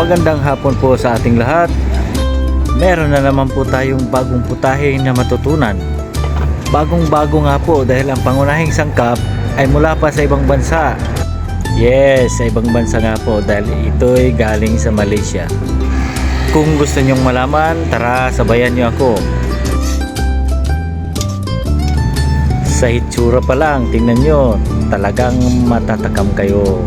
Magandang hapon po sa ating lahat. Meron na naman po tayong bagong putahe na matutunan. Bagong-bago nga po dahil ang pangunahing sangkap ay mula pa sa ibang bansa. Yes, sa ibang bansa nga po dahil ito'y galing sa Malaysia. Kung gusto nyong malaman, tara sabayan nyo ako. Sa hitsura pa lang, tingnan nyo, talagang matatakam kayo.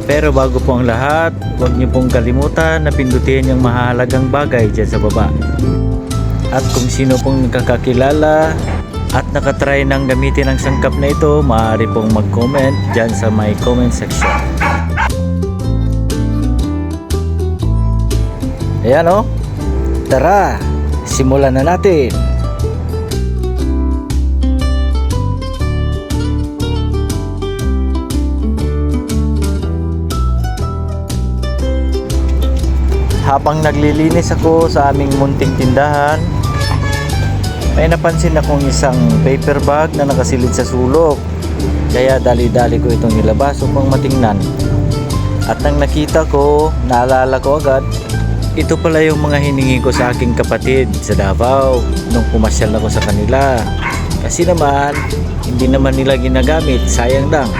Pero bago po ang lahat, huwag nyo pong kalimutan na pindutin yung mahalagang bagay dyan sa baba. At kung sino pong nakakakilala at nakatry ng gamitin ang sangkap na ito, maaari pong mag-comment dyan sa my comment section. Ayan o, tara, simulan na natin. Habang naglilinis ako sa aming munting tindahan, may napansin akong isang paper bag na nakasilid sa sulok. Kaya dali-dali ko itong nilabas upang matingnan. At nang nakita ko, naalala ko agad, ito pala yung mga hiningi ko sa aking kapatid sa Davao nung pumasyal ako sa kanila. Kasi naman, hindi naman nila ginagamit, sayang lang.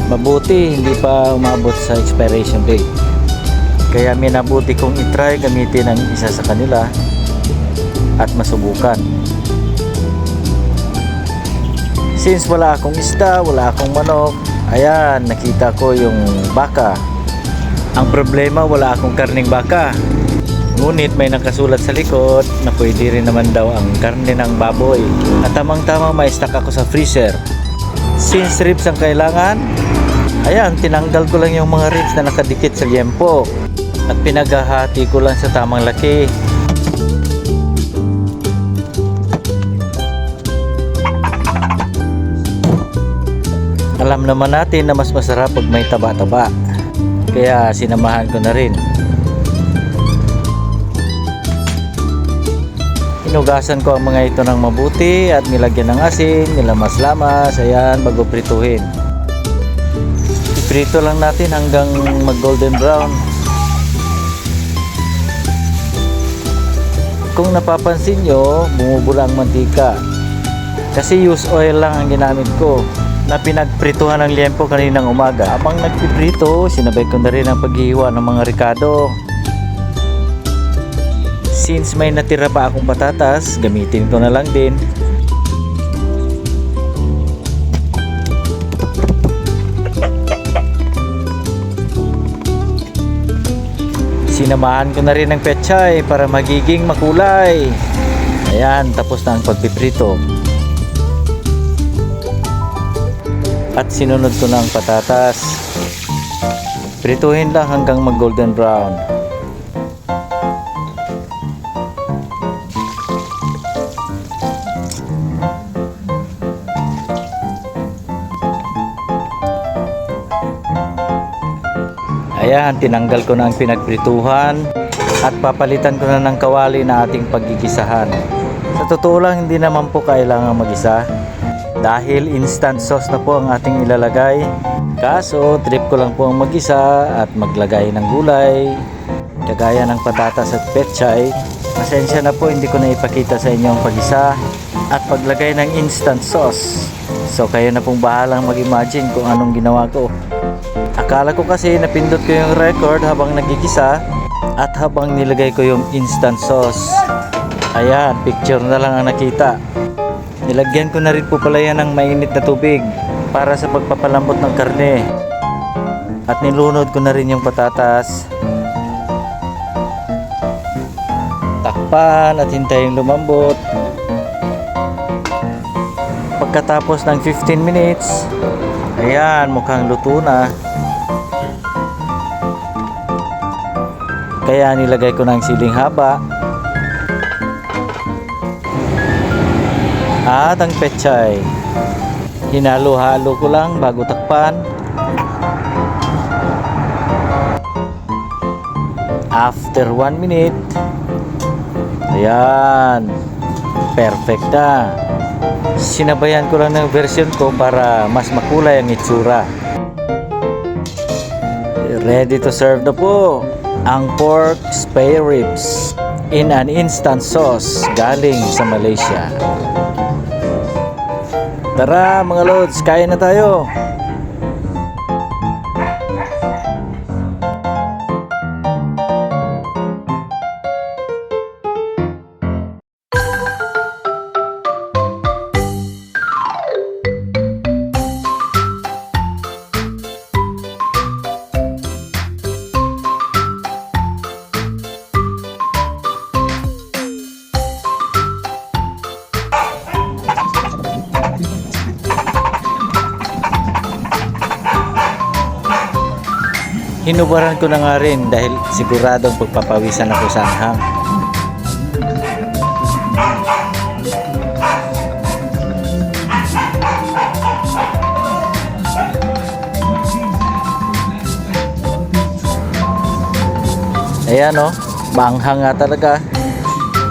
Mabuti hindi pa umabot sa expiration date. Kaya minabuti kong itry gamitin ang isa sa kanila at masubukan. Since wala akong isda, wala akong manok, ayan, nakita ko yung baka. Ang problema, wala akong karning baka. Ngunit may nakasulat sa likod na pwede rin naman daw ang karne ng baboy. At tamang-tamang may stock ako sa freezer. Since ribs ang kailangan, ayan, tinanggal ko lang yung mga ribs na nakadikit sa liempo at pinaghahati ko lang sa tamang laki. Alam naman natin na mas masarap pag may taba-taba, kaya sinamahan ko na rin. Hinugasan ko ang mga ito ng mabuti at nilagyan ng asin, nilamas-lamas, ayan, bago prituhin. Iprito lang natin hanggang mag golden brown. Kung napapansin nyo, bumubula ang mantika. Kasi used oil lang ang ginamit ko na pinagprituhan ng liempo kaninang umaga. Habang nagpiprito, sinabay ko na rin ang paghihiwa ng mga ricado. Since may natira pa akong patatas, gamitin ko na lang din. Sinamahan ko na rin ng pechay para magiging makulay. Ayan, tapos na ang pagpiprito. At sinunod ko na ang patatas. Prituhin lang hanggang mag golden brown. Ayan, tinanggal ko na ang pinagprituhan at papalitan ko na ng kawali na ating paggigisahan. Sa totoo lang, hindi naman po kailangan magisa dahil instant sauce na po ang ating ilalagay. Kaso, trip ko lang po ang magisa at maglagay ng gulay, kagaya ng patatas at pechay. Pasensya na po, hindi ko na ipakita sa inyo ang pagisa at paglagay ng instant sauce. So, kayo na pong bahalang mag-imagine kung anong ginawa ko. Akala ko kasi napindot ko yung record habang nagigisa at habang nilagay ko yung instant sauce. Ayan, picture na lang ang nakita. Nilagyan ko na rin po pala yan ng mainit na tubig para sa pagpapalambot ng karne. At nilunod ko na rin yung patatas. Takpan at hintayin lumambot. Pagkatapos ng 15 minutes, ayan, mukhang luto na. Kaya nilagay ko ng siling haba at ang pechay. Hinalo-halo ko lang bago takpan. After 1 minute, ayan, perfect na. Sinabayan ko lang ng version ko para mas makulay ang itsura. Ready to serve na po ang pork spare ribs in an instant sauce galing sa Malaysia. Tara mga lods, kain na tayo. Hinubaran ko na nga rin dahil siguradong pagpapawisan ako sa anghang. Ayan o, maanghang nga talaga.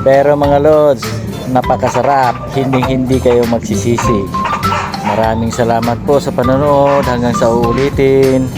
Pero mga lods, napakasarap. Hindi kayo magsisisi. Maraming salamat po sa panonood. Hanggang sa uulitin.